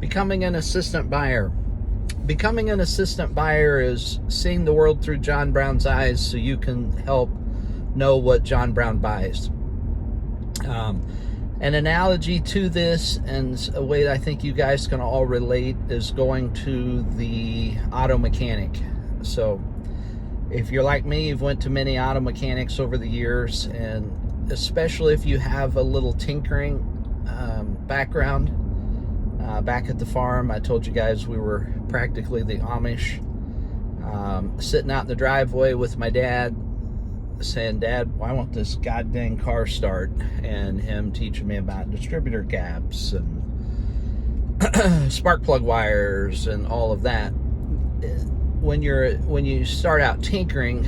Becoming an assistant buyer. Becoming an assistant buyer is seeing the world through John Brown's eyes so you can help know what John Brown buys. An analogy to this, and a way that I think you guys can all relate, is going to the auto mechanic. So if you're like me, you've went to many auto mechanics over the years, and especially if you have a little tinkering background. Back at the farm, I told you guys we were practically the Amish. Sitting out in the driveway with my dad, saying, "Dad, why won't this goddamn car start?" And him teaching me about distributor caps and spark plug wires and all of that. When you start out tinkering,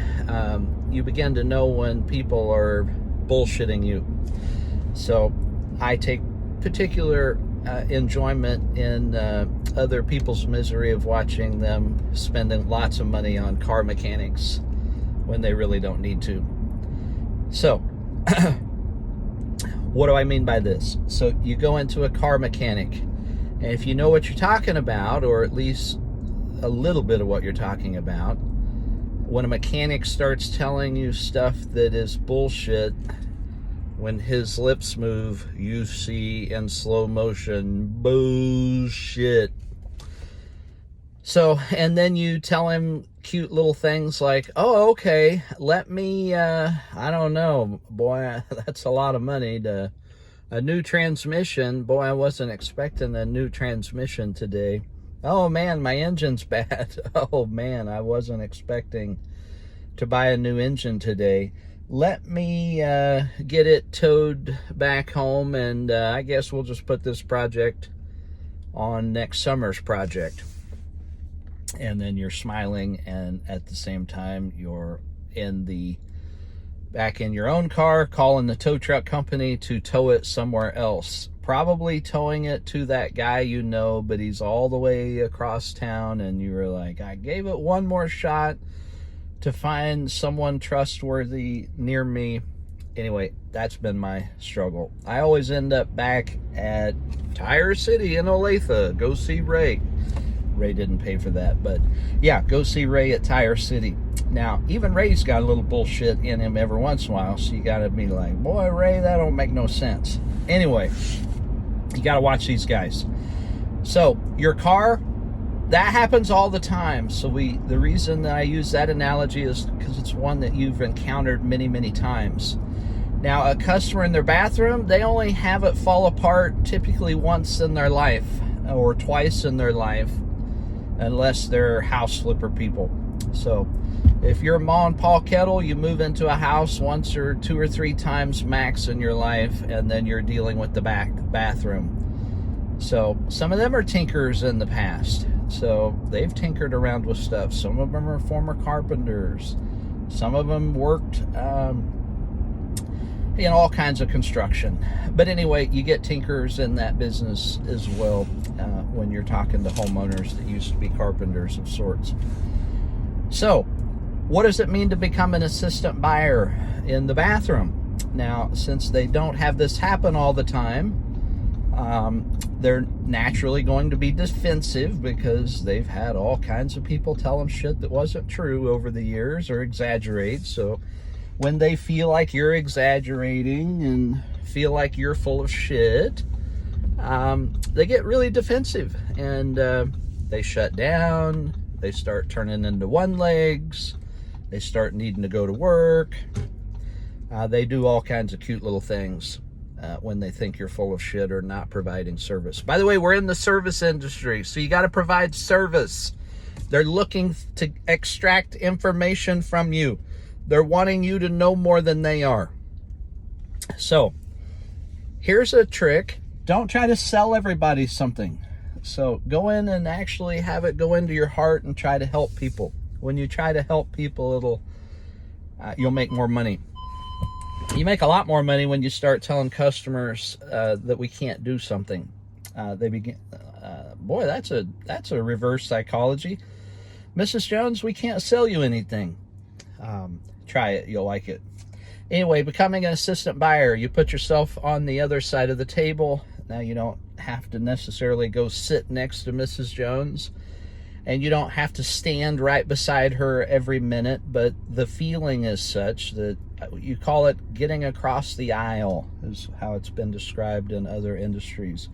you begin to know when people are bullshitting you. So I take particular enjoyment in other people's misery of watching them spending lots of money on car mechanics when they really don't need to. So what do I mean by this? So you go into a car mechanic, and if you know what you're talking about, or at least a little bit of what you're talking about, when a mechanic starts telling you stuff that is bullshit, when his lips move, you see in slow motion, bullshit. So, and then you tell him cute little things like, "Oh, okay, let me, I don't know, boy, that's a lot of money to a new transmission. Boy, I wasn't expecting a new transmission today. Oh man, my engine's bad. Oh man, I wasn't expecting to buy a new engine today. Let me get it towed back home, and I guess we'll just put this project on next summer's project." And then you're smiling, and at the same time you're back in your own car, calling the tow truck company to tow it somewhere else. Probably towing it to that guy you know, but he's all the way across town, and you were like, "I gave it one more shot to find someone trustworthy near me." Anyway, that's been my struggle. I always end up back at Tire City in Olathe. Go see Ray. Ray didn't pay for that, but yeah, go see Ray at Tire City. Now, even Ray's got a little bullshit in him every once in a while, so you gotta be like, "Boy, Ray, that don't make no sense." Anyway, you gotta watch these guys. So, your car, that happens all the time. So the reason that I use that analogy is because it's one that you've encountered many, many times. Now, a customer in their bathroom, they only have it fall apart typically once in their life or twice in their life, unless they're house flipper people. So if you're Ma and Paul Kettle, you move into a house once or two or three times max in your life, and then you're dealing with the bathroom. So some of them are tinkers in the past. So they've tinkered around with stuff. Some of them are former carpenters. Some of them worked in all kinds of construction. But anyway, you get tinkers in that business as well when you're talking to homeowners that used to be carpenters of sorts. So what does it mean to become an assistant buyer in the bathroom? Now, since they don't have this happen all the time, they're naturally going to be defensive because they've had all kinds of people tell them shit that wasn't true over the years or exaggerate. So when they feel like you're exaggerating and feel like you're full of shit, they get really defensive, and they shut down. They start turning into one legs. They start needing to go to work. They do all kinds of cute little things when they think you're full of shit or not providing service. By the way, we're in the service industry, so you got to provide service. They're looking to extract information from you. They're wanting you to know more than they are. So here's a trick. Don't try to sell everybody something. So go in and actually have it go into your heart and try to help people. When you try to help people, you'll make more money. You make a lot more money when you start telling customers that we can't do something. They begin, boy, that's a reverse psychology. "Mrs. Jones, we can't sell you anything." Try it, you'll like it. Anyway, becoming an assistant buyer, you put yourself on the other side of the table. Now, you don't have to necessarily go sit next to Mrs. Jones, and you don't have to stand right beside her every minute, but the feeling is such that you call it getting across the aisle, is how it's been described in other industries.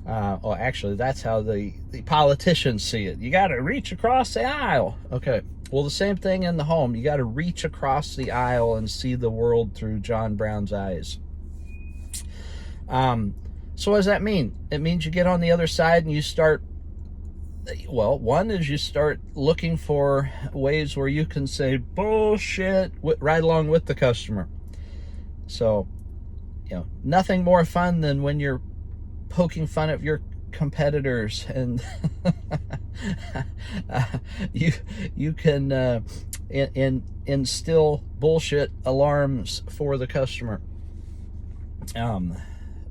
Well, actually, that's how the politicians see it. You got to reach across the aisle. Okay. Well, the same thing in the home. You got to reach across the aisle and see the world through John Brown's eyes. So what does that mean? It means you get on the other side and you start, well, one is you start looking for ways where you can say bullshit right along with the customer. So, nothing more fun than when you're poking fun at your competitors, and you can instill bullshit alarms for the customer.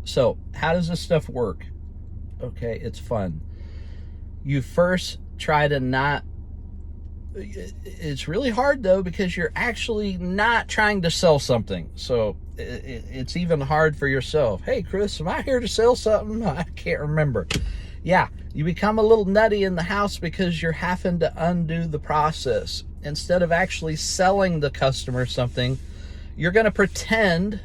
So how does this stuff work? Okay, it's fun. You first try to not, it's really hard though, because you're actually not trying to sell something. So it's even hard for yourself. Hey, Chris, am I here to sell something? I can't remember. Yeah, you become a little nutty in the house because you're having to undo the process. Instead of actually selling the customer something, you're going to pretend.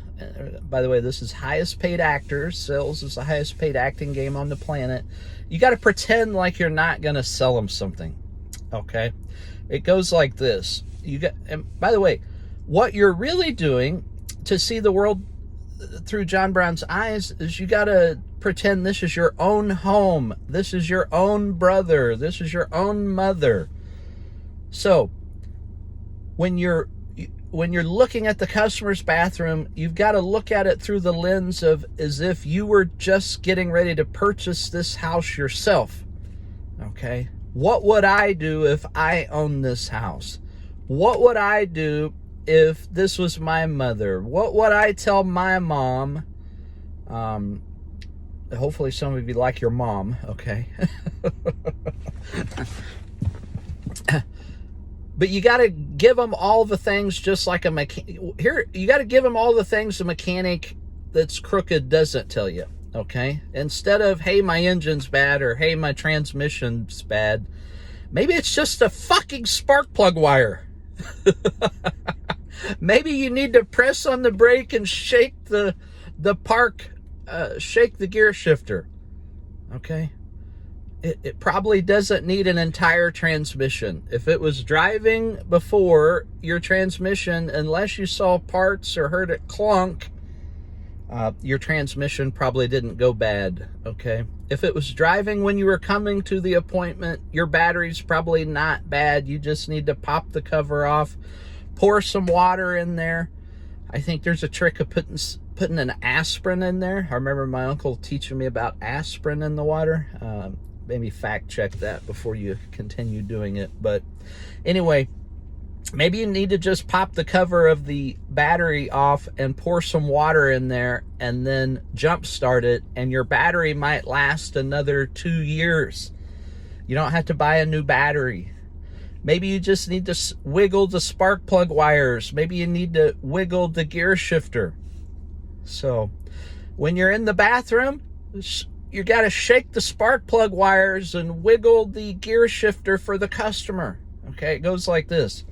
By the way, this is highest paid actors. Sales is the highest paid acting game on the planet. You got to pretend like you're not going to sell them something. Okay? It goes like this. And by the way, what you're really doing to see the world through John Brown's eyes is you got to pretend this is your own home. This is your own brother. This is your own mother. So when you're looking at the customer's bathroom, you've got to look at it through the lens of as if you were just getting ready to purchase this house yourself. Okay? What would I do if I owned this house? What would I do if this was my mother? What would I tell my mom? Hopefully some of you like your mom, okay? But you got to give them all the things just like a mechanic. Here, you got to give them all the things a mechanic that's crooked doesn't tell you, okay? Instead of, hey, my engine's bad, or hey, my transmission's bad, maybe it's just a fucking spark plug wire. Maybe you need to press on the brake and shake the gear shifter, okay? It probably doesn't need an entire transmission. If it was driving before, your transmission, unless you saw parts or heard it clunk, your transmission probably didn't go bad, okay? If it was driving when you were coming to the appointment, your battery's probably not bad. You just need to pop the cover off, pour some water in there. I think there's a trick of putting an aspirin in there. I remember my uncle teaching me about aspirin in the water. Maybe fact check that before you continue doing it. But anyway, maybe you need to just pop the cover of the battery off and pour some water in there and then jump start it, and your battery might last another 2 years. You don't have to buy a new battery. Maybe you just need to wiggle the spark plug wires. Maybe you need to wiggle the gear shifter. So when you're in the bathroom, you got to shake the spark plug wires and wiggle the gear shifter for the customer. Okay, it goes like this.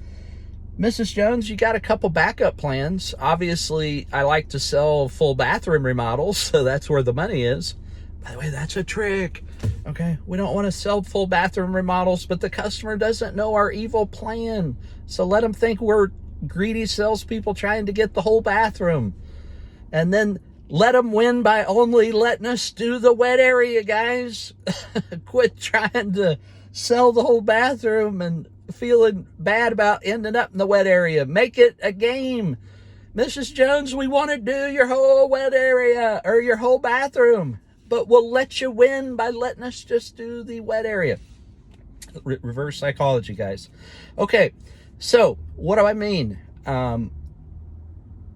Mrs. Jones, you got a couple backup plans. Obviously, I like to sell full bathroom remodels, so that's where the money is. By the way, that's a trick. Okay, we don't want to sell full bathroom remodels, but the customer doesn't know our evil plan. So let them think we're greedy salespeople trying to get the whole bathroom. And then let them win by only letting us do the wet area, guys. Quit trying to sell the whole bathroom and feeling bad about ending up in the wet area. Make it a game. Mrs. Jones, we want to do your whole wet area or your whole bathroom, but we'll let you win by letting us just do the wet area. Reverse psychology, guys. Okay, so what do I mean?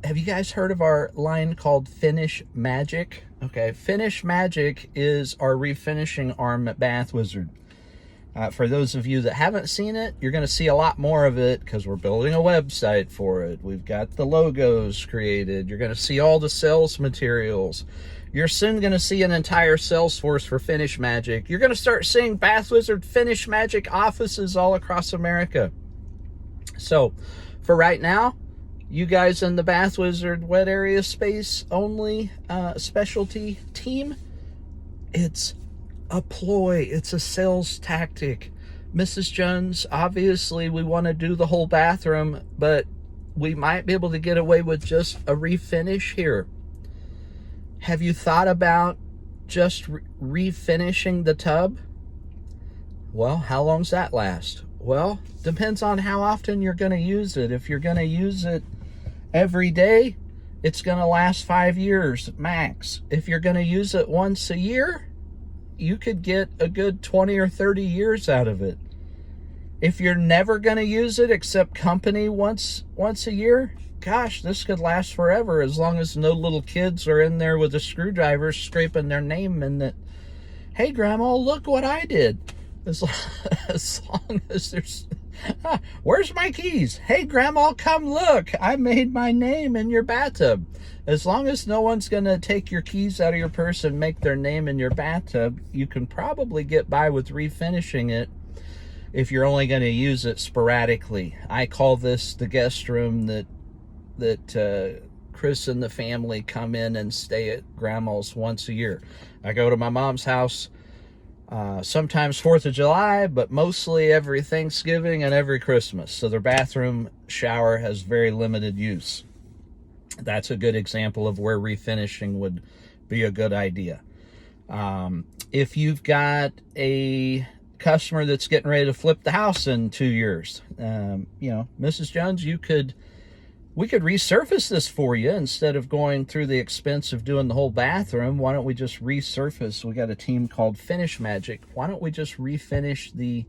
Have you guys heard of our line called Finish Magic? Okay, Finish Magic is our refinishing arm at Bath Wizard. For those of you that haven't seen it, you're going to see a lot more of it because we're building a website for it. We've got the logos created. You're going to see all the sales materials. You're soon going to see an entire Salesforce for Finish Magic. You're going to start seeing Bath Wizard Finish Magic offices all across America. So for right now, you guys in the Bath Wizard wet area space only specialty team, it's a ploy. It's a sales tactic. Mrs. Jones, obviously we want to do the whole bathroom, but we might be able to get away with just a refinish here. Have you thought about just refinishing the tub? Well, how long's that last? Well, depends on how often you're going to use it. If you're going to use it every day, it's going to last 5 years max. If you're going to use it once a year, you could get a good 20 or 30 years out of it. If you're never going to use it except company once a year, gosh, this could last forever, as long as no little kids are in there with a screwdriver scraping their name in it. Hey, Grandma, look what I did. As long as there's... where's my keys? Hey, Grandma, come look. I made my name in your bathtub. As long as no one's going to take your keys out of your purse and make their name in your bathtub, you can probably get by with refinishing it if you're only going to use it sporadically. I call this the guest room that Chris and the family come in and stay at Grandma's once a year. I go to my mom's house sometimes 4th of July, but mostly every Thanksgiving and every Christmas. So their bathroom shower has very limited use. That's a good example of where refinishing would be a good idea. If you've got a customer that's getting ready to flip the house in 2 years, Mrs. Jones, we could resurface this for you instead of going through the expense of doing the whole bathroom. Why don't we just resurface? We got a team called Finish Magic. Why don't we just refinish the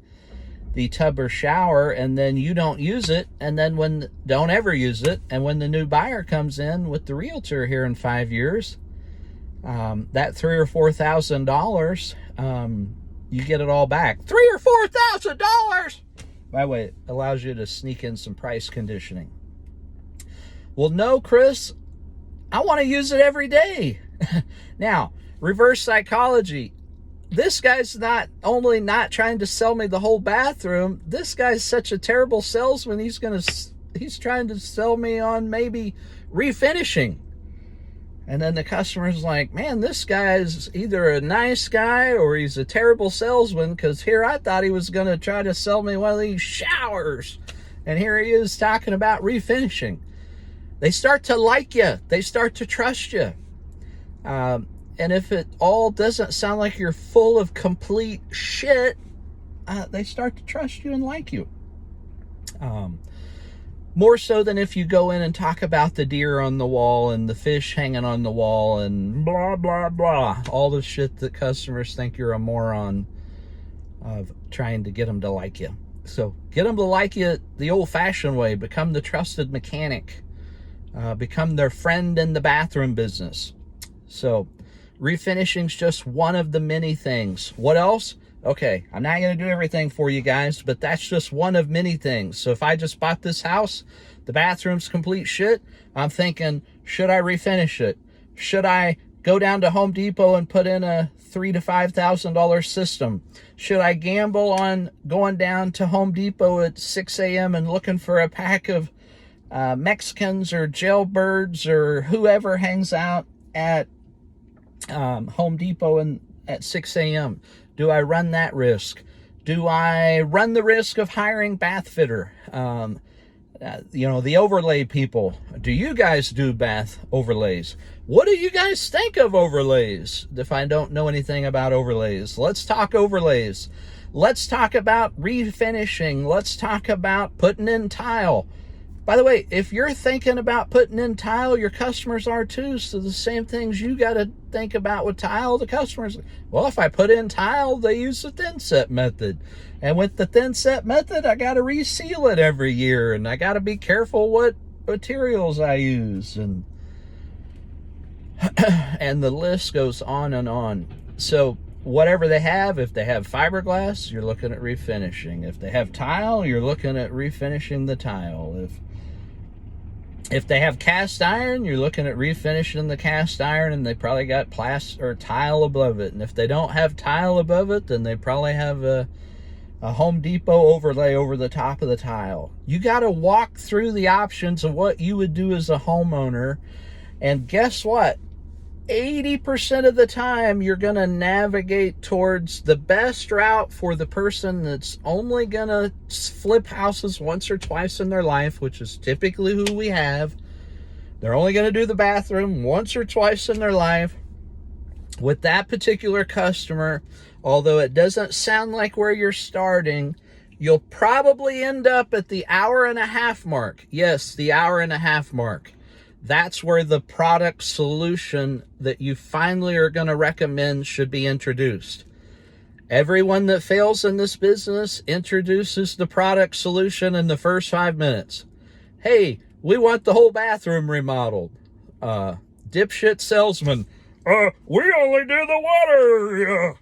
tub or shower, and then you don't use it, and then don't ever use it, and when the new buyer comes in with the realtor here in 5 years, that $3,000 or $4,000, you get it all back. $3,000 or $4,000. By the way, it allows you to sneak in some price conditioning. Well, no, Chris, I want to use it every day. Now, reverse psychology. This guy's not only not trying to sell me the whole bathroom, this guy's such a terrible salesman, he's trying to sell me on maybe refinishing. And then the customer's like, man, this guy's either a nice guy or he's a terrible salesman, because here I thought he was going to try to sell me one of these showers, and here he is talking about refinishing. They start to like you. They start to trust you. And if it all doesn't sound like you're full of complete shit, they start to trust you and like you. More so than if you go in and talk about the deer on the wall and the fish hanging on the wall and blah, blah, blah. All the shit that customers think you're a moron of trying to get them to like you. So get them to like you the old-fashioned way. Become the trusted mechanic. Become their friend in the bathroom business. So refinishing's just one of the many things. What else? Okay, I'm not going to do everything for you guys, but that's just one of many things. So if I just bought this house, the bathroom's complete shit, I'm thinking, should I refinish it? Should I go down to Home Depot and put in a $3,000 to $5,000 system? Should I gamble on going down to Home Depot at 6 a.m. and looking for a pack of Mexicans or jailbirds or whoever hangs out at Home Depot at 6 a.m.? Do I run that risk? Do I run the risk of hiring bath fitter? The overlay people. Do you guys do bath overlays? What do you guys think of overlays? If I don't know anything about overlays, let's talk overlays. Let's talk about refinishing. Let's talk about putting in tile. By the way, if you're thinking about putting in tile, your customers are too. So the same things you got to think about with tile, the customers, well, if I put in tile, they use the thin set method. And with the thin set method, I got to reseal it every year. And I got to be careful what materials I use. And the list goes on and on. So whatever they have. If they have fiberglass, you're looking at refinishing. If they have tile, you're looking at refinishing the tile. If they have cast iron, you're looking at refinishing the cast iron, and they probably got or tile above it. And if they don't have tile above it, then they probably have a Home Depot overlay over the top of the tile. You got to walk through the options of what you would do as a homeowner. And guess what? 80% of the time, you're going to navigate towards the best route for the person that's only going to flip houses once or twice in their life, which is typically who we have. They're only going to do the bathroom once or twice in their life. With that particular customer, although it doesn't sound like where you're starting, you'll probably end up at the 1.5 hour mark. Yes, the 1.5 hour mark. That's where the product solution that you finally are going to recommend should be introduced. Everyone that fails in this business introduces the product solution in the first 5 minutes. Hey, we want the whole bathroom remodeled. Dipshit salesman. We only do the water.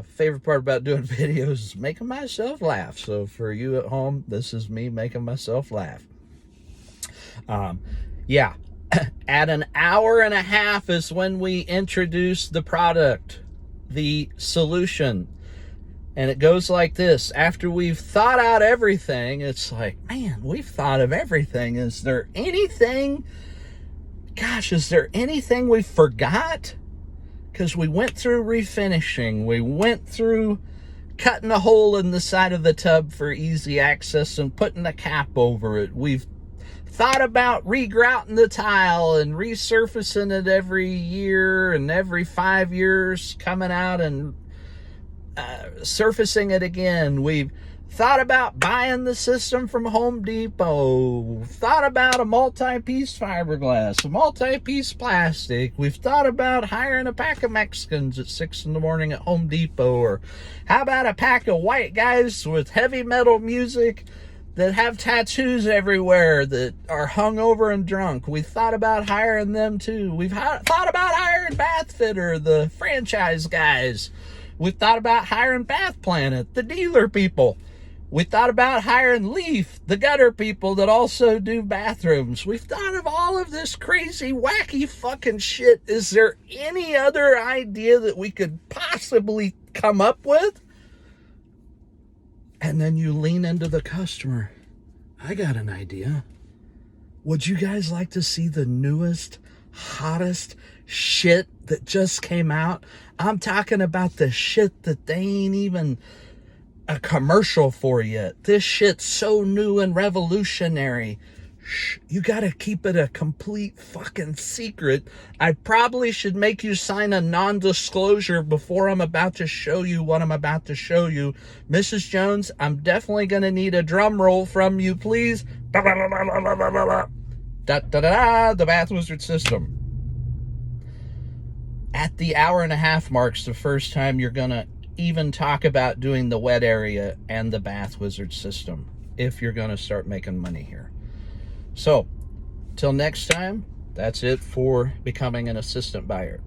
Favorite part about doing videos is making myself laugh. So for you at home, this is me making myself laugh. Yeah. At 1.5 hours is when we introduce the product, the solution. And it goes like this. After we've thought out everything, it's like, man, we've thought of everything. Is there anything we forgot? Because we went through refinishing. We went through cutting a hole in the side of the tub for easy access and putting a cap over it. We've thought about regrouting the tile and resurfacing it every year and every 5 years, coming out and surfacing it again. We've thought about buying the system from Home Depot. Thought about a multi-piece fiberglass, a multi-piece plastic. We've thought about hiring a pack of Mexicans at 6 in the morning at Home Depot. Or how about a pack of white guys with heavy metal music that have tattoos everywhere that are hungover and drunk? We thought about hiring them too. We've thought about hiring Bath Fitter, the franchise guys. We thought about hiring Bath Planet, the dealer people. We thought about hiring Leaf, the gutter people that also do bathrooms. We've thought of all of this crazy, wacky fucking shit. Is there any other idea that we could possibly come up with? And then you lean into the customer. I got an idea. Would you guys like to see the newest, hottest shit that just came out? I'm talking about the shit that they ain't even a commercial for yet. This shit's so new and revolutionary. Shh, you gotta keep it a complete fucking secret. I probably should make you sign a non-disclosure before I'm about to show you what I'm about to show you. Mrs. Jones, I'm definitely gonna need a drum roll from you, please. Da da da da da da da. Da da da. The Bath Wizard system. At the 1.5 hour marks, the first time you're gonna even talk about doing the wet area and the Bath Wizard system, if you're going to start making money here. So till next time, that's it for becoming an assistant buyer.